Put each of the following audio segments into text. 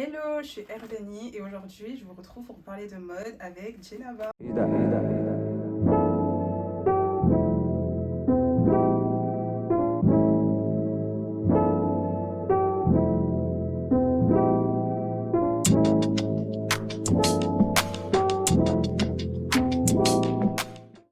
Hello, je suis Erbeni et aujourd'hui je vous retrouve pour parler de mode avec Jenaba. Je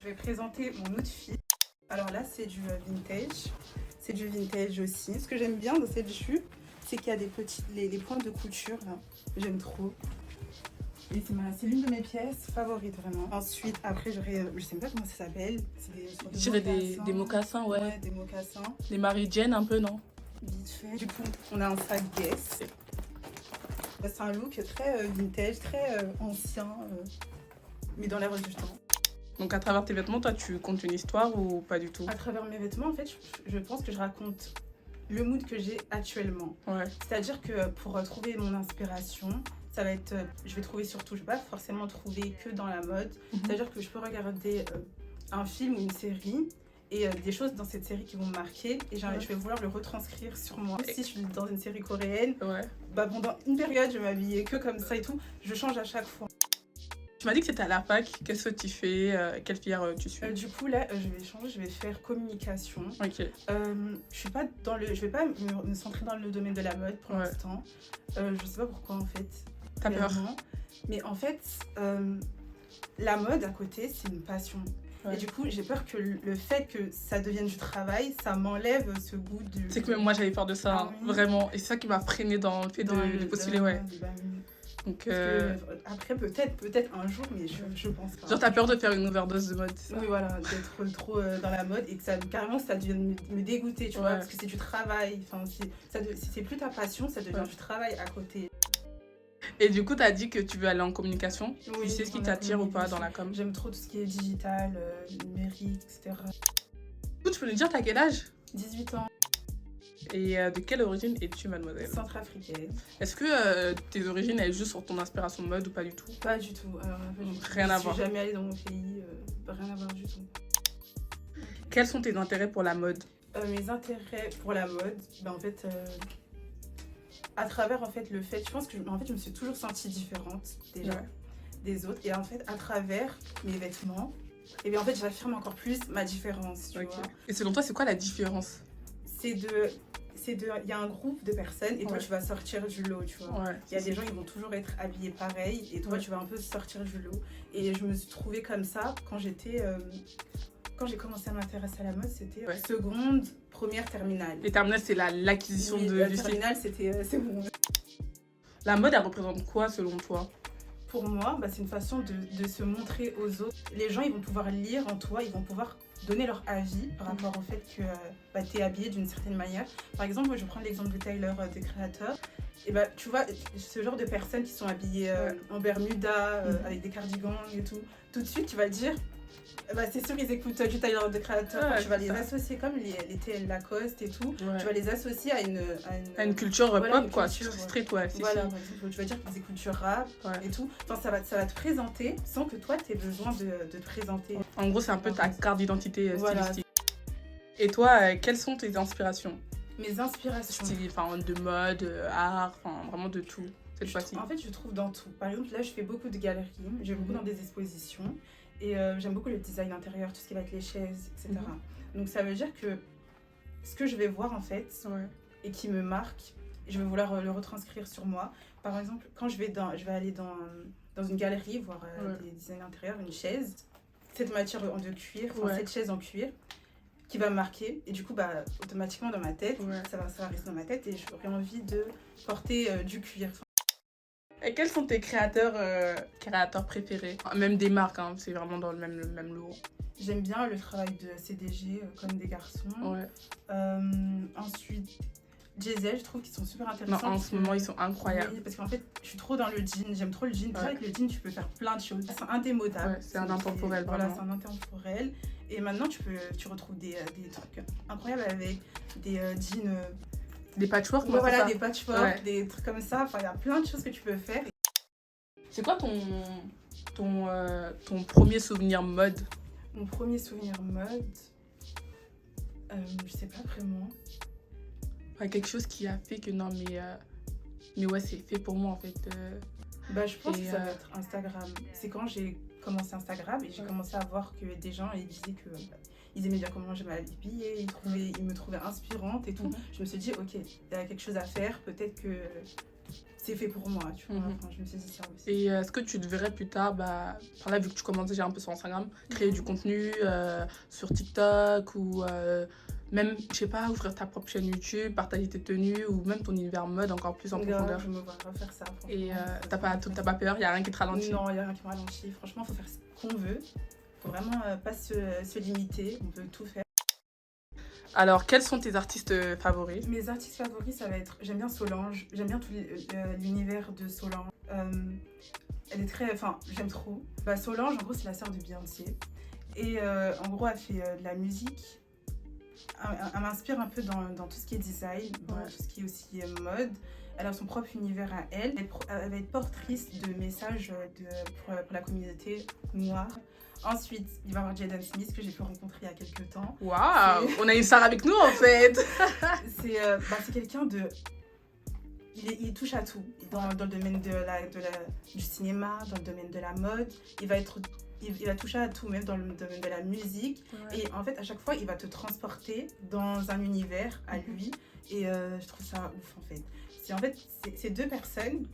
vais présenter mon outfit. Alors là c'est du vintage, c'est du vintage aussi. Ce que j'aime bien dans cette jupe, c'est qu'il y a des les points de couture là, j'aime trop. Et c'est l'une de mes pièces favorites vraiment. Ensuite, après j'aurais, je sais pas comment ça s'appelle. Je dirais des mocassins, ouais. Des mocassins. Des Mary Jane un peu, non? Vite fait. Du coup, on a un sac Guess. C'est un look très vintage, très ancien, mais dans l'air du temps. Donc à travers tes vêtements, toi, tu comptes une histoire ou pas du tout? À travers mes vêtements, en fait, je pense que je raconte le mood que j'ai actuellement. Ouais. C'est-à-dire que pour trouver mon inspiration, ça va être, je vais trouver surtout, je vais pas forcément trouver que dans la mode. C'est-à-dire que je peux regarder un film ou une série et des choses dans cette série qui vont me marquer et je vais vouloir le retranscrire sur moi. Si je suis dans une série coréenne, bah pendant une période, je vais m'habiller que comme ça et tout. Je change à chaque fois. Tu m'as dit que c'était à la fac. Qu'est-ce que tu fais? Quelle filière tu suis? Du coup là, je vais changer, je vais faire communication. Ok. Je suis pas dans le, je vais pas me centrer dans le domaine de la mode pour l'instant. Je sais pas pourquoi en fait. T'as peur? Mais en fait, la mode à côté, c'est une passion. Et du coup, j'ai peur que le fait que ça devienne du travail, ça m'enlève ce goût du... C'est que même moi, j'avais peur de ça, vraiment. Et c'est ça qui m'a freinée dans le fait de postuler, Donc, après, peut-être un jour, mais je pense pas. Genre, t'as peur de faire une overdose de mode, c'est ça? Oui, voilà, d'être trop dans la mode et que carrément, ça devienne me dégoûter, tu vois, parce que c'est du travail. Enfin, si c'est plus ta passion, ça devient du travail à côté. Et du coup, t'as dit que tu veux aller en communication. Oui, tu sais ce qui t'attire ou pas dans la com? J'aime trop tout ce qui est digital, numérique, etc. Du coup, tu peux nous dire t'as quel âge? 18 ans. Et de quelle origine es-tu, mademoiselle? Centrafricaine. Est-ce que tes origines, elles jouent sur ton inspiration de mode ou pas du tout? Pas du tout. Alors, rien à voir. Je suis jamais allée dans mon pays, rien à voir du tout. Quels sont tes intérêts pour la mode? Mes intérêts pour la mode, ben en fait, à travers en fait le fait, je pense que je me suis toujours sentie différente déjà des autres, et en fait à travers mes vêtements, et bien en fait j'affirme encore plus ma différence. Tu vois. Et selon toi, c'est quoi la différence? Il y a un groupe de personnes et toi tu vas sortir du lot, tu vois. Il y a des gens, ils vont toujours être habillés pareil et toi tu vas un peu sortir du lot. Et je me suis trouvée comme ça quand j'ai commencé à m'intéresser à la mode, c'était seconde, première, terminale. Et terminale, c'est l'acquisition du style. Terminale, c'est bon. La mode, elle représente quoi selon toi? Pour moi, c'est une façon de se montrer aux autres. Les gens, ils vont pouvoir lire en toi, ils vont pouvoir donner leur avis par rapport au fait que tu es habillée d'une certaine manière. Par exemple, moi, je vais prendre l'exemple de Tyler, The Creator. Et tu vois, ce genre de personnes qui sont habillées en Bermuda, avec des cardigans et tout de suite, tu vas dire, c'est sûr qu'ils écoutent du Tyler, The Creator. Tu vas les associer comme les TL Lacoste et tout. Tu vas les associer à une culture pop, quoi, street, Voilà, tu vas dire qu'ils écoutent du rap et tout. Enfin, ça va te présenter sans que toi, tu aies besoin de te présenter. En gros, c'est un peu ta carte d'identité stylistique. Et toi, quelles sont tes inspirations? Mes inspirations de mode, art, vraiment de tout, cette fois-ci. En fait, je trouve dans tout. Par exemple, là, je fais beaucoup de galeries, je vais beaucoup dans des expositions. Et j'aime beaucoup le design intérieur, tout ce qui va être les chaises, etc. Donc ça veut dire que ce que je vais voir en fait, et qui me marque, je vais vouloir le retranscrire sur moi. Par exemple, quand je vais aller dans une galerie voir des designs intérieurs, une chaise, cette matière de cuir, cette chaise en cuir, qui va me marquer. Et du coup, automatiquement dans ma tête, ça va rester dans ma tête et j'aurai envie de porter du cuir. Et quels sont tes créateurs préférés? Même des marques, c'est vraiment dans le même lot. J'aime bien le travail de CDG, comme des garçons. Ensuite, Giselle, je trouve qu'ils sont super intéressants. En ce moment, ils sont incroyables. Oui, parce qu'en fait, je suis trop dans le jean. J'aime trop le jean. Avec le jean, tu peux faire plein de choses. C'est indémodable. C'est un intemporel, voilà, c'est un intemporel. Et maintenant, tu retrouves des trucs incroyables avec des jeans... Des patchwork, des patchwork, des trucs comme ça. Enfin, il y a plein de choses que tu peux faire. C'est quoi ton premier souvenir mode? Mon premier souvenir mode, je sais pas vraiment. Quelque chose qui a fait que non mais Mais ouais, c'est fait pour moi en fait. Bah, je pense Et, que ça va être Instagram. C'est quand j'ai commencé Instagram et j'ai commencé à voir que des gens ils disaient que ils aimaient bien comment je m'habillais, ils me trouvaient inspirante et tout. Je me suis dit, ok, il y a quelque chose à faire, peut-être que c'est fait pour moi, tu vois. Enfin, je me suis dit ça aussi. Et est-ce que tu te verrais plus tard, bah, par là, vu que tu commences déjà un peu sur Instagram, créer du contenu sur TikTok ou même, je sais pas, ouvrir ta propre chaîne YouTube, partager tes tenues ou même ton univers mode encore plus en profondeur? Je me vois faire ça. Et t'as pas peur, il n'y a rien qui te ralentit? Non, il n'y a rien qui me ralentit. Franchement, il faut faire ce qu'on veut. Il faut vraiment pas se limiter. On peut tout faire. Alors, quels sont tes artistes favoris? Mes artistes favoris, ça va être... J'aime bien Solange. J'aime bien tout l'univers de Solange. Elle est très... Enfin, j'aime trop. Bah, Solange, en gros, c'est la sœur de Beyoncé. Et en gros, elle fait de la musique. Elle m'inspire un peu dans tout ce qui est design, dans tout ce qui est aussi mode. Elle a son propre univers à elle. Elle va être portrice de messages pour la communauté noire. Ensuite, il va y avoir Jaden Smith que j'ai pu rencontrer il y a quelques temps. Waouh, on a une star avec nous en fait. C'est quelqu'un de... Il touche à tout. Dans le domaine du cinéma, dans le domaine de la mode. Il va toucher à tout, même dans le domaine de la musique. Ouais. Et en fait, à chaque fois, il va te transporter dans un univers à lui. Et je trouve ça ouf, en fait. C'est deux personnes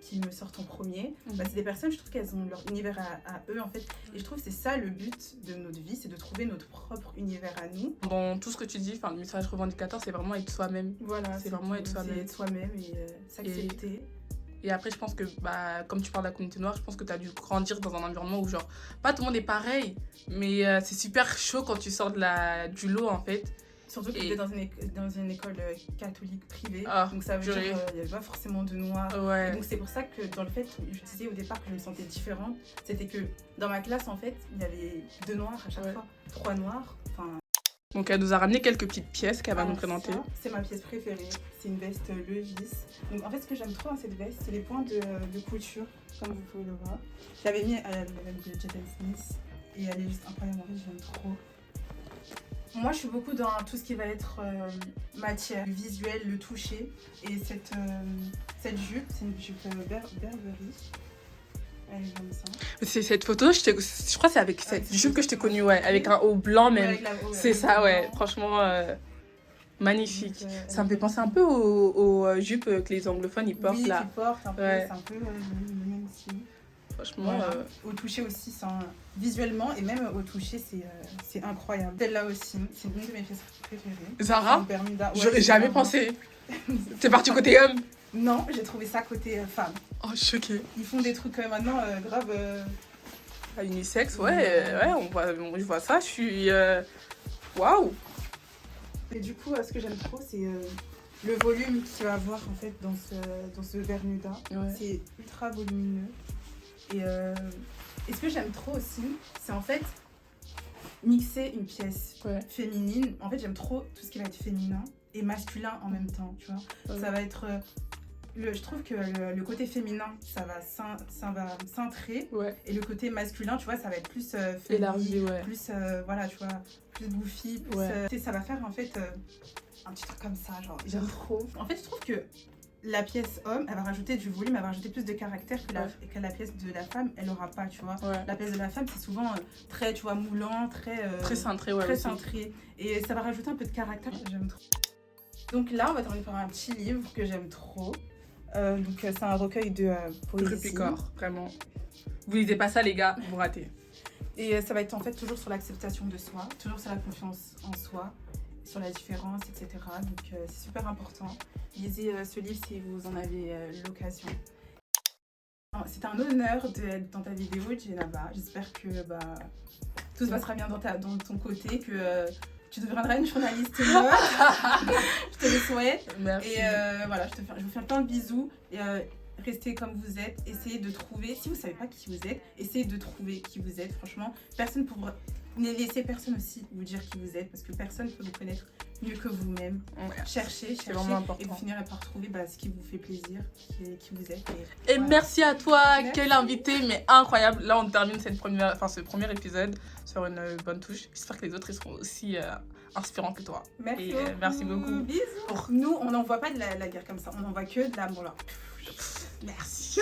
qui me sortent en premier. C'est des personnes, je trouve qu'elles ont leur univers à eux, en fait. Et je trouve que c'est ça le but de notre vie, c'est de trouver notre propre univers à nous. Dans tout ce que tu dis, le message revendicateur, c'est vraiment être soi-même. Voilà, c'est vraiment être soi-même. C'est être soi-même et s'accepter. Et après, je pense que, comme tu parles de la communauté noire, je pense que tu as dû grandir dans un environnement où, genre, pas tout le monde est pareil, mais c'est super chaud quand tu sors du lot, en fait. Surtout que j'étais dans une école catholique privée, donc ça veut dire qu'il n'y avait pas forcément de noirs. Ouais. Et donc c'est pour ça que dans le fait, je disais au départ que je me sentais différente, c'était que dans ma classe, en fait, il y avait 2 noirs à chaque fois, 3 noirs. Donc elle nous a ramené quelques petites pièces qu'elle va nous présenter. C'est ma pièce préférée, c'est une veste Levi's. Donc en fait ce que j'aime trop dans cette veste, c'est les points de couture, comme vous pouvez le voir. Je l'avais mis à la même de Jaden Smith et elle est juste incroyable, en fait j'aime trop. Moi je suis beaucoup dans tout ce qui va être matière, le visuel, le toucher. Et cette jupe, c'est une jupe Burberry. C'est cette photo, je crois que c'est avec cette jupe que je t'ai connue, avec un haut blanc même. C'est ça, franchement magnifique. Ça me fait penser un peu aux jupes que les anglophones ils portent là. Oui, ils portent un peu, c'est un peu le même style. Franchement, au toucher aussi, visuellement et même au toucher, c'est incroyable. Celle-là aussi, c'est une de mes pièces préférées. Zara, j'aurais jamais pensé. T'es partie côté homme? Non, j'ai trouvé ça côté femme. Oh, choquée. Ils font des trucs maintenant grave... À unisexe, je vois ça, je suis... Waouh. Et du coup, ce que j'aime trop, c'est le volume qu'il va avoir en fait dans ce Bermuda. C'est ultra volumineux. Et ce que j'aime trop aussi, c'est en fait mixer une pièce féminine. En fait, j'aime trop tout ce qui va être féminin et masculin en même temps, tu vois. Ça va être... je trouve que le côté féminin, ça va cintrer. Et le côté masculin, tu vois, ça va être plus élargi, plus, voilà, tu vois, plus bouffi. Ça va faire en fait un petit truc comme ça, genre, j'aime trop. En fait, je trouve que la pièce homme, elle va rajouter du volume, elle va rajouter plus de caractère que la pièce de la femme, elle aura pas, tu vois. La pièce de la femme, c'est souvent très, tu vois, moulant, très cintré, très cintré. Et ça va rajouter un peu de caractère, j'aime trop. Donc là, on va terminer par un petit livre que j'aime trop. Donc c'est un recueil de poésie. Picor, vraiment. Vous lisez pas ça, les gars, vous ratez. Et ça va être en fait toujours sur l'acceptation de soi, toujours sur la confiance en soi, sur la différence, etc. Donc c'est super important. Lisez ce livre si vous en avez l'occasion. C'est un honneur d'être dans ta vidéo, Djenaba. J'espère que tout se passera bien dans ton côté, que tu deviendras une journaliste mode. Je te le souhaite. Merci. Et voilà, je vous fais plein de bisous. Et restez comme vous êtes. Essayez de trouver, si vous ne savez pas qui vous êtes, essayez de trouver qui vous êtes. Franchement, personne Ne laissez personne aussi vous dire qui vous êtes, parce que personne ne peut vous connaître mieux que vous-même. Ouais. Cherchez, C'est vraiment important. et vous finirez par trouver ce qui vous fait plaisir, qui vous êtes. Et voilà. merci à toi, Merci. quel invité, mais incroyable. Là, on termine ce premier épisode sur une bonne touche. J'espère que les autres ils seront aussi inspirants que toi. Merci Et, beaucoup. merci beaucoup. Bisous. Nous, on n'envoie pas de la guerre comme ça, on n'envoie que de l'amour là. Merci.